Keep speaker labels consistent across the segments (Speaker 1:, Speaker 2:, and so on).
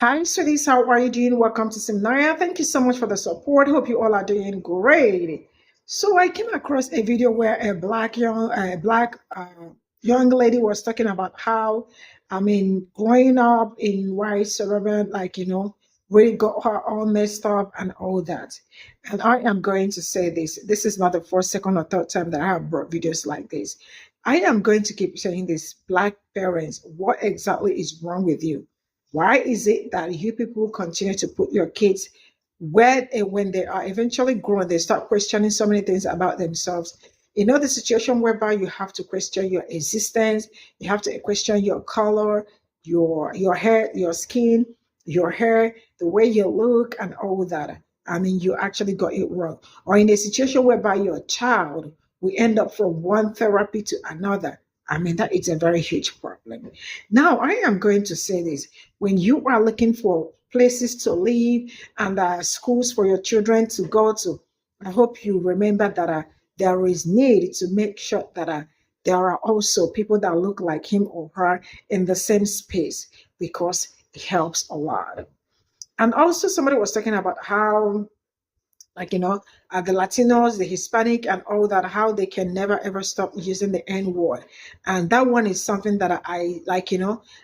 Speaker 1: Hi, sweeties. How are you doing? Welcome to Seminary. Thank you so much for the support. Hope you all are doing great. So I came across a video where a black young lady was talking about how, growing up in white suburban, really got her all messed up and all that. And I am going to say this. This is not the first, second, or third time that I have brought videos like this. I am going to keep saying this. Black parents, what exactly is wrong with you? Why is it that you people continue to put your kids where when they are eventually grown, they start questioning so many things about themselves? You know, the situation whereby you have to question your existence, you have to question your color, your hair, your skin, your hair, the way you look, and all that. I mean, you actually got it wrong. Or in a situation whereby your child will end up from one therapy to another. I mean, that is a very huge problem. Now, I am going to say this when you are looking for places to live and schools for your children to go to, I hope you remember that there is need to make sure that there are also people that look like him or her in the same space because it helps a lot. And also, somebody was talking about how the Latinos, the Hispanic, and all that, how they can never ever stop using the N word. And that one is something that I like,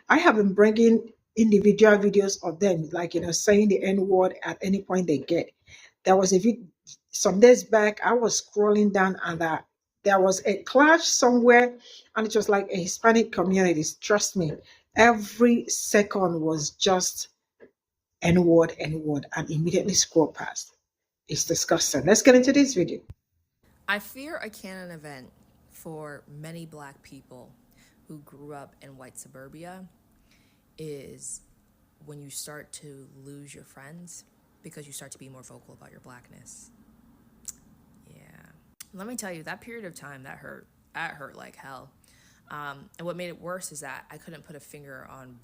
Speaker 1: I have been bringing individual videos of them, saying the N word at any point they get. There was a some days back, I was scrolling down and there was a clash somewhere, and it was like a Hispanic community. Trust me, every second was just N word, N word, and immediately scroll past. It's disgusting. Let's get into this video.
Speaker 2: I fear a canon event for many black people who grew up in white suburbia is when you start to lose your friends because you start to be more vocal about your blackness. Yeah. Let me tell you, that period of time, that hurt. That hurt like hell. And what made it worse is that I couldn't put a finger on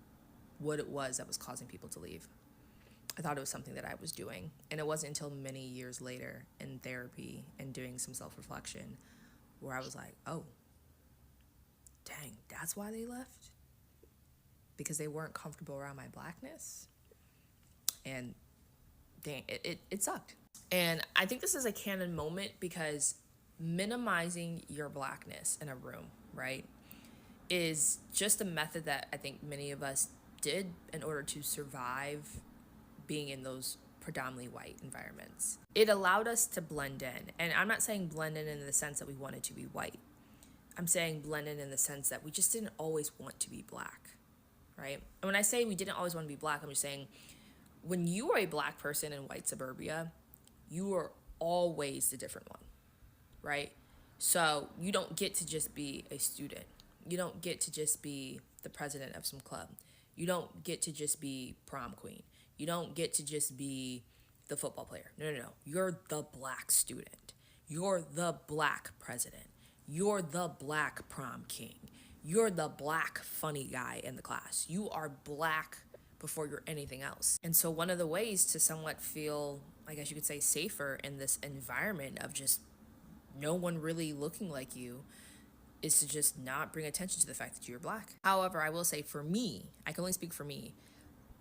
Speaker 2: what it was that was causing people to leave. I thought it was something that I was doing. And it wasn't until many years later in therapy and doing some self reflection where I was like, oh, dang, that's why they left? Because they weren't comfortable around my blackness? And dang, it sucked. And I think this is a canon moment because minimizing your blackness in a room, right, is just a method that I think many of us did in order to survive being in those predominantly white environments. It allowed us to blend in. And I'm not saying blend in the sense that we wanted to be white. I'm saying blend in the sense that we just didn't always want to be black, right? And when I say we didn't always want to be black, I'm just saying when you are a black person in white suburbia, you are always the different one, right? So you don't get to just be a student. You don't get to just be the president of some club. You don't get to just be prom queen. You don't get to just be the football player. No. You're the black student. You're the black president. You're the black prom king. You're the black funny guy in the class. You are black before you're anything else. And so one of the ways to somewhat feel, I guess you could say, safer in this environment of just no one really looking like you is to just not bring attention to the fact that you're black. However, I will say for me, I can only speak for me,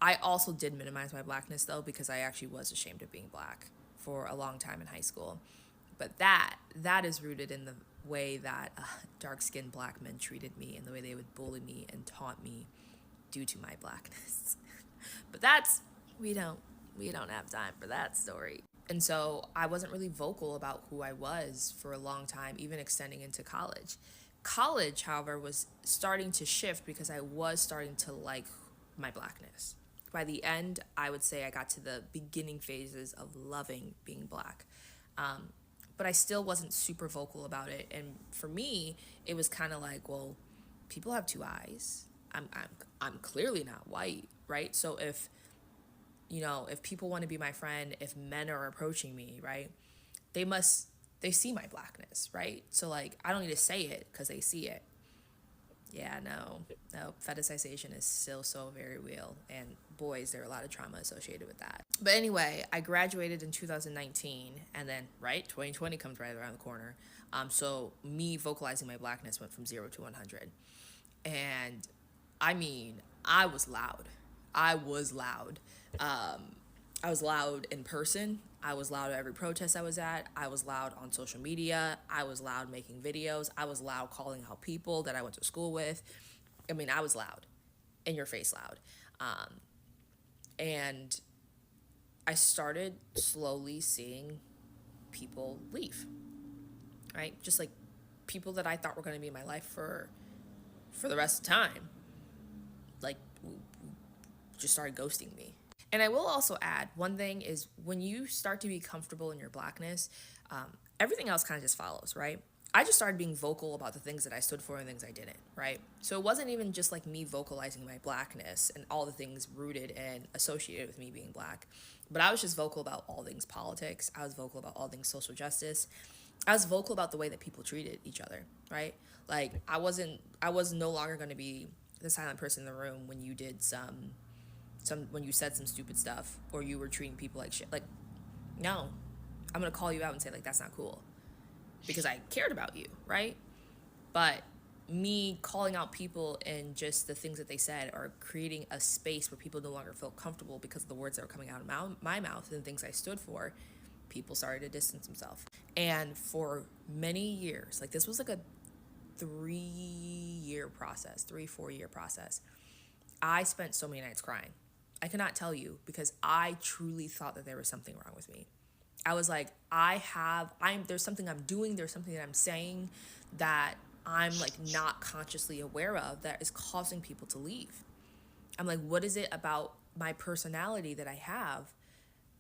Speaker 2: I also did minimize my blackness though because I actually was ashamed of being black for a long time in high school. But that is rooted in the way that dark-skinned black men treated me and the way they would bully me and taunt me due to my blackness. But that's we don't have time for that story. And so I wasn't really vocal about who I was for a long time, even extending into college. College, however, was starting to shift because I was starting to like my blackness. By the end, I would say I got to the beginning phases of loving being black. But I still wasn't super vocal about it. And for me, it was kind of like, well, people have two eyes. I'm clearly not white, right? So if people want to be my friend, if men are approaching me, right, they must they see my blackness, right? So like I don't need to say it because they see it. Yeah, no, fetishization is still so very real, and boys, there are a lot of trauma associated with that. But anyway, I graduated in 2019, and then right, 2020 comes right around the corner. So me vocalizing my blackness went from 0 to 100, and I mean, I was loud. I was loud. I was loud in person. I was loud at every protest I was at. I was loud on social media. I was loud making videos. I was loud calling out people that I went to school with. I mean, I was loud, in your face loud. And I started slowly seeing people leave, right? Just like people that I thought were going to be in my life for the rest of the time, like, just started ghosting me. And I will also add one thing is when you start to be comfortable in your blackness, everything else kind of just follows, right? I just started being vocal about the things that I stood for and things I didn't, right? So it wasn't even just like me vocalizing my blackness and all the things rooted and associated with me being black, but I was just vocal about all things politics. I was vocal about all things social justice. I was vocal about the way that people treated each other, right? Like I was no longer going to be the silent person in the room when you did some when you said some stupid stuff or you were treating people like shit. Like, no, I'm gonna call you out and say like that's not cool because I cared about you, right? But me calling out people and just the things that they said or creating a space where people no longer feel comfortable because of the words that were coming out of my mouth and things I stood for, people started to distance themselves. And for many years, like this was like a 3-4 year process. I spent so many nights crying. I cannot tell you because I truly thought that there was something wrong with me. I was like, there's something I'm doing, there's something that I'm saying that I'm like not consciously aware of that is causing people to leave. I'm like, what is it about my personality that I have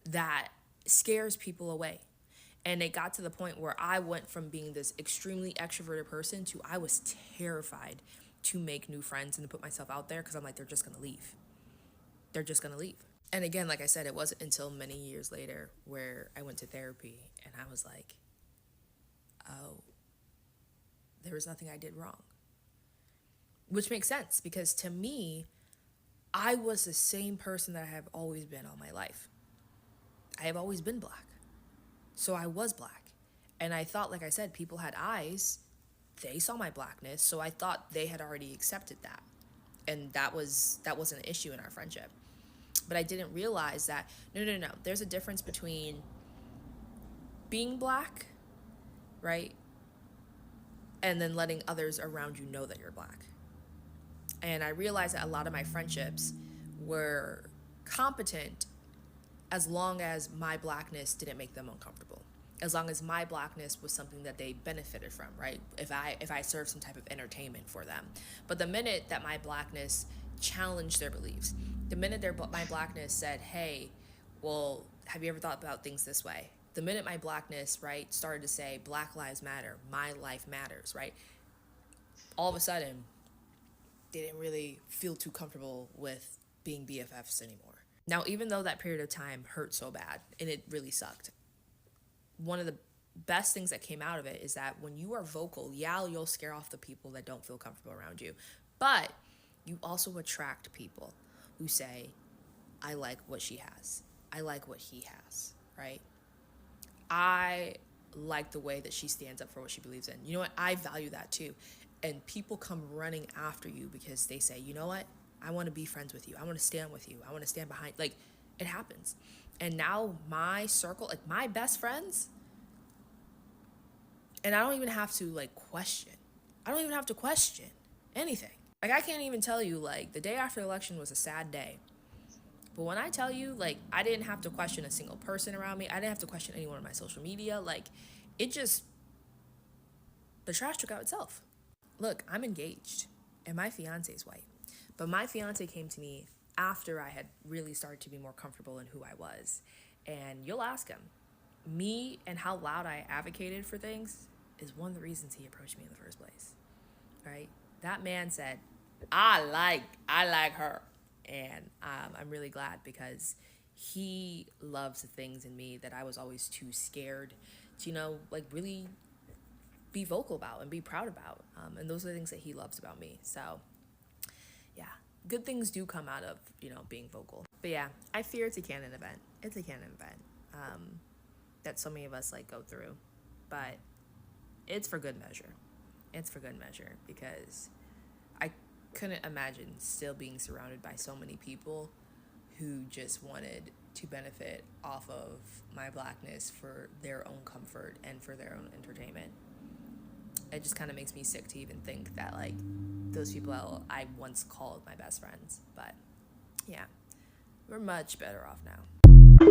Speaker 2: that scares people away? And it got to the point where I went from being this extremely extroverted person to I was terrified to make new friends and to put myself out there because I'm like, they're just going to leave. They're just going to leave. And again, like I said, it wasn't until many years later where I went to therapy and I was like, oh, there was nothing I did wrong. Which makes sense because to me, I was the same person that I have always been all my life. I have always been black. So I was black. And I thought, like I said, people had eyes. They saw my blackness. So I thought they had already accepted that. And that wasn't an issue in our friendship. But I didn't realize that, no. There's a difference between being black, right? And then letting others around you know that you're black. And I realized that a lot of my friendships were competent as long as my blackness didn't make them uncomfortable. As long as my blackness was something that they benefited from, right? If I served some type of entertainment for them. But the minute that my blackness challenged their beliefs, the minute my blackness said, hey, well, have you ever thought about things this way? The minute my blackness, right, started to say, Black Lives Matter, my life matters, right? All of a sudden, they didn't really feel too comfortable with being BFFs anymore. Now, even though that period of time hurt so bad, and it really sucked, one of the best things that came out of it is that when you are vocal, yeah, you'll scare off the people that don't feel comfortable around you. But you also attract people who say, I like what she has. I like what he has, right? I like the way that she stands up for what she believes in. You know what? I value that too. And people come running after you because they say, you know what? I want to be friends with you. I want to stand with you. I want to stand behind. Like, it happens. And now my circle, like my best friends, and I don't even have to like question. I don't even have to question anything. Like, I can't even tell you, like, the day after the election was a sad day. But when I tell you, like, I didn't have to question a single person around me. I didn't have to question anyone on my social media. Like, it just, the trash took out itself. Look, I'm engaged and my fiance is white. But my fiance came to me after I had really started to be more comfortable in who I was. And you'll ask him, me and how loud I advocated for things is one of the reasons he approached me in the first place, right? That man said, I like her. And I'm really glad because he loves the things in me that I was always too scared to, like really be vocal about and be proud about. And those are the things that he loves about me. So yeah, good things do come out of, being vocal. But yeah, I fear it's a canon event. It's a canon event that so many of us like go through. But it's for good measure. It's for good measure because I couldn't imagine still being surrounded by so many people who just wanted to benefit off of my blackness for their own comfort and for their own entertainment. It just kind of makes me sick to even think that, like, those people I once called my best friends. But yeah, we're much better off now.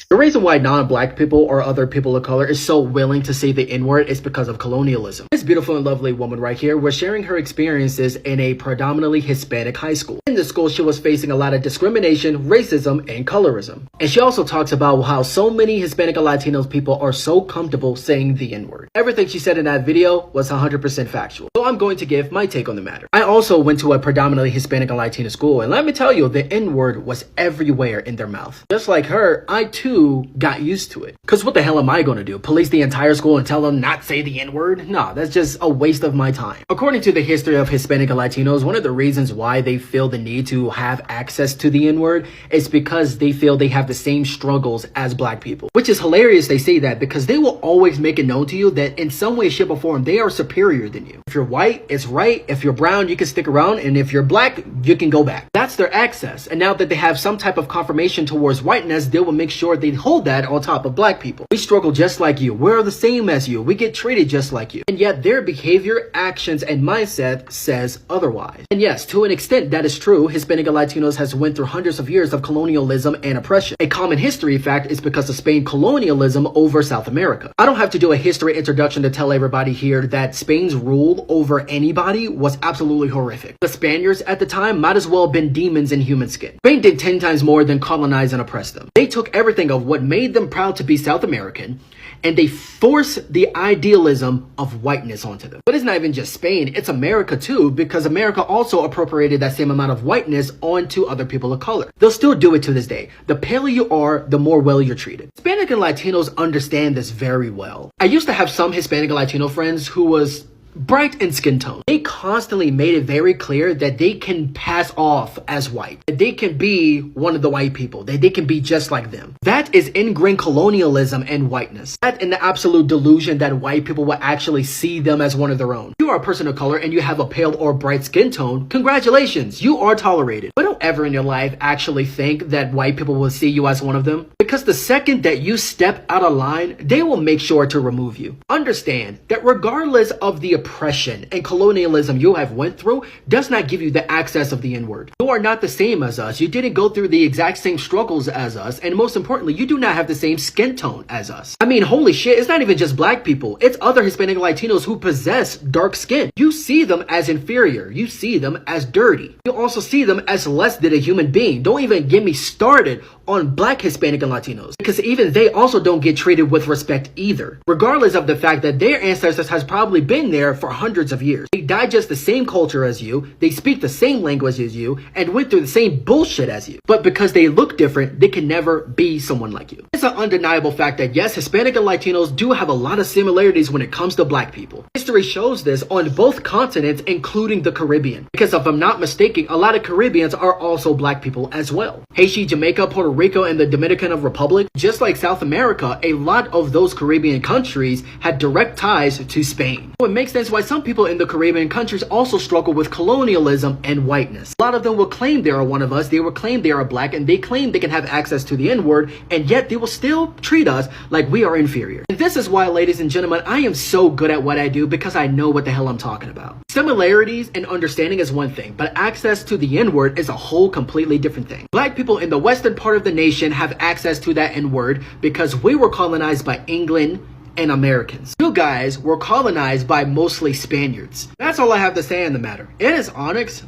Speaker 3: The reason why non-black people or other people of color is so willing to say the N-word is because of colonialism. This beautiful and lovely woman right here was sharing her experiences in a predominantly Hispanic high school. In the school, she was facing a lot of discrimination, racism, and colorism. And she also talks about how so many Hispanic and Latino people are so comfortable saying the N-word. Everything she said in that video was 100% factual. So I'm going to give my take on the matter. I also went to a predominantly Hispanic and Latino school, and let me tell you, the N-word was everywhere in their mouth. Just like her, I too got used to it. Cause what the hell am I gonna do? Police the entire school and tell them not say the N-word? Nah, that's just a waste of my time. According to the history of Hispanic and Latinos, one of the reasons why they feel the need to have access to the N-word is because they feel they have the same struggles as black people. Which is hilarious they say that, because they will always make it known to you that in some way, shape, or form, they are superior than you. If you're white, it's right. If you're brown, you can stick around. And if you're black, you can go back. That's their access. And now that they have some type of confirmation towards whiteness, they will make sure they hold that on top of black people. We struggle just like you. We're the same as you. We get treated just like you. And yet their behavior, actions, and mindset says otherwise. And yes, to an extent, that is true. Hispanic and Latinos has went through hundreds of years of colonialism and oppression. A common history fact is because of Spain colonialism over South America. I don't have to do a history introduction to tell everybody here that Spain's rule over anybody was absolutely horrific. The Spaniards at the time might as well have been demons in human skin. Spain did 10 times more than colonize and oppress them. They took everything of what made them proud to be South American, and they force the idealism of whiteness onto them. But it's not even just Spain, it's America too, because America also appropriated that same amount of whiteness onto other people of color. They'll still do it to this day. The paler you are, the more well you're treated. Hispanic and Latinos understand this very well. I used to have some Hispanic and Latino friends who was bright in skin tone. They constantly made it very clear that they can pass off as white, that they can be one of the white people, that they can be just like them. That is ingrained colonialism and whiteness. That and the absolute delusion that white people will actually see them as one of their own. If you are a person of color and you have a pale or bright skin tone, congratulations, you are tolerated. But don't ever in your life actually think that white people will see you as one of them, because the second that you step out of line, they will make sure to remove you. Understand that regardless of the oppression and colonialism you have went through does not give you the access of the N-word. You are not the same as us. You didn't go through the exact same struggles as us. And most importantly, you do not have the same skin tone as us. I mean, holy shit, it's not even just black people. It's other Hispanic Latinos who possess dark skin. You see them as inferior. You see them as dirty. You also see them as less than a human being. Don't even get me started on black Hispanic and Latinos, because even they also don't get treated with respect either, regardless of the fact that their ancestors has probably been there for hundreds of years. They digest the same culture as you, they speak the same language as you, and went through the same bullshit as you. But because they look different, they can never be someone like you. It's an undeniable fact that yes, Hispanic and Latinos do have a lot of similarities when it comes to black people. History shows this on both continents, including the Caribbean. Because if I'm not mistaken, a lot of Caribbeans are also black people as well. Haiti, Jamaica, Puerto Rico, and the Dominican Republic, just like South America, a lot of those Caribbean countries had direct ties to Spain. So it makes sense why some people in the Caribbean countries also struggle with colonialism and whiteness. A lot of them will claim they are one of us, they will claim they are black, and they claim they can have access to the N-word, and yet they will still treat us like we are inferior. And this is why, ladies and gentlemen, I am so good at what I do, because I know what the hell I'm talking about. Similarities and understanding is one thing, but access to the N-word is a whole completely different thing. Black people in the western part of the nation have access to that N-word because we were colonized by England and Americans. You guys were colonized by mostly Spaniards. That's all I have to say on the matter. It is Onyx,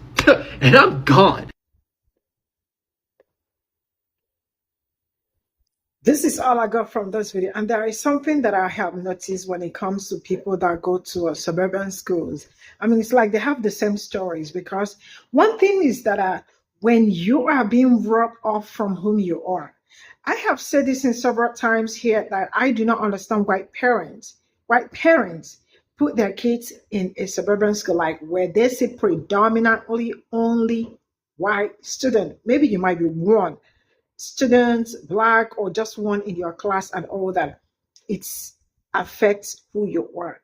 Speaker 3: and I'm gone.
Speaker 1: This is all I got from this video. And there is something that I have noticed when it comes to people that go to suburban schools. I mean, it's like they have the same stories, because one thing is that when you are being brought up from whom you are, I have said this in several times here that I do not understand why parents put their kids in a suburban school, like where they see predominantly only white student. Maybe you might be one students, black, or just one in your class and all that. It affects who you are.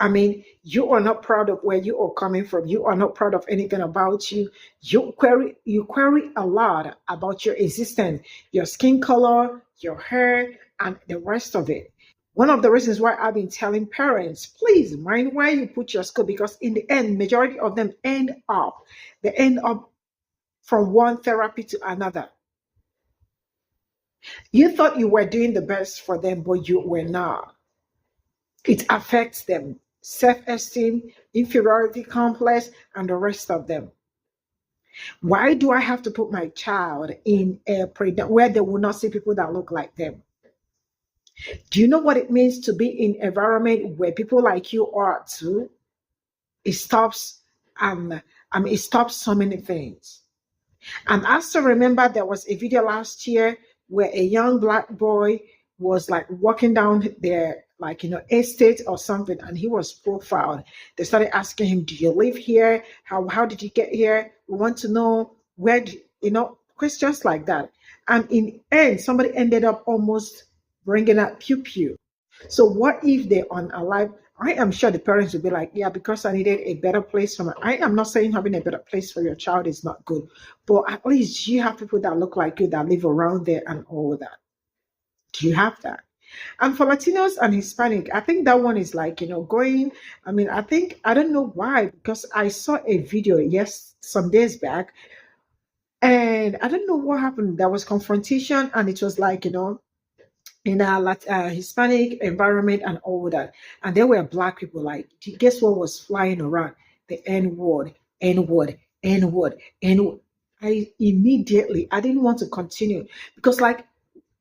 Speaker 1: I mean, you are not proud of where you are coming from. You are not proud of anything about you. You query a lot about your existence, your skin color, your hair, and the rest of it. One of the reasons why I've been telling parents, please mind where you put your school, because in the end, majority of them they end up from one therapy to another. You thought you were doing the best for them, but you were not. It affects them. Self-esteem, inferiority complex, and the rest of them. Why do I have to put my child in a where they will not see people that look like them? Do you know what it means to be in an environment where people like you are too? It stops it stops so many things. And I still remember there was a video last year where a young black boy was like walking down their estate or something, and he was profiled. They started asking him, "Do you live here? How did you get here? We want to know questions like that." And in the end, somebody ended up almost bringing up Pe0ple. So what if they're unalive? I am sure the parents will be like, yeah, because I needed a better place for my. I am not saying having a better place for your child is not good, but at least you have people that look like you that live around there and all that. Do you have that? And for Latinos and Hispanic, I think that one is going. I mean, I don't know why, because I saw a video, yes, some days back, and I don't know what happened. There was confrontation, and it was in a Hispanic environment and all that. And there were black people, like, guess what was flying around? The N word, N word, N word, N word. I didn't want to continue, because like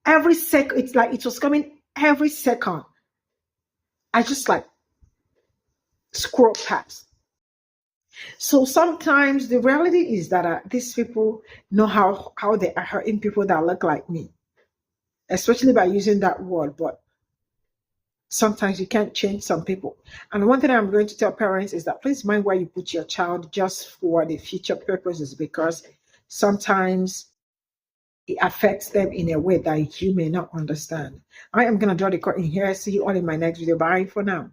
Speaker 1: every second, it's like it was coming every second. I just like scroll past. So sometimes the reality is that these people know how they are hurting people that look like me, especially by using that word. But sometimes you can't change some people. And one thing I'm going to tell parents is that please mind where you put your child just for the future purposes, because sometimes it affects them in a way that you may not understand. I am going to draw the curtain here. See you all in my next video. Bye for now.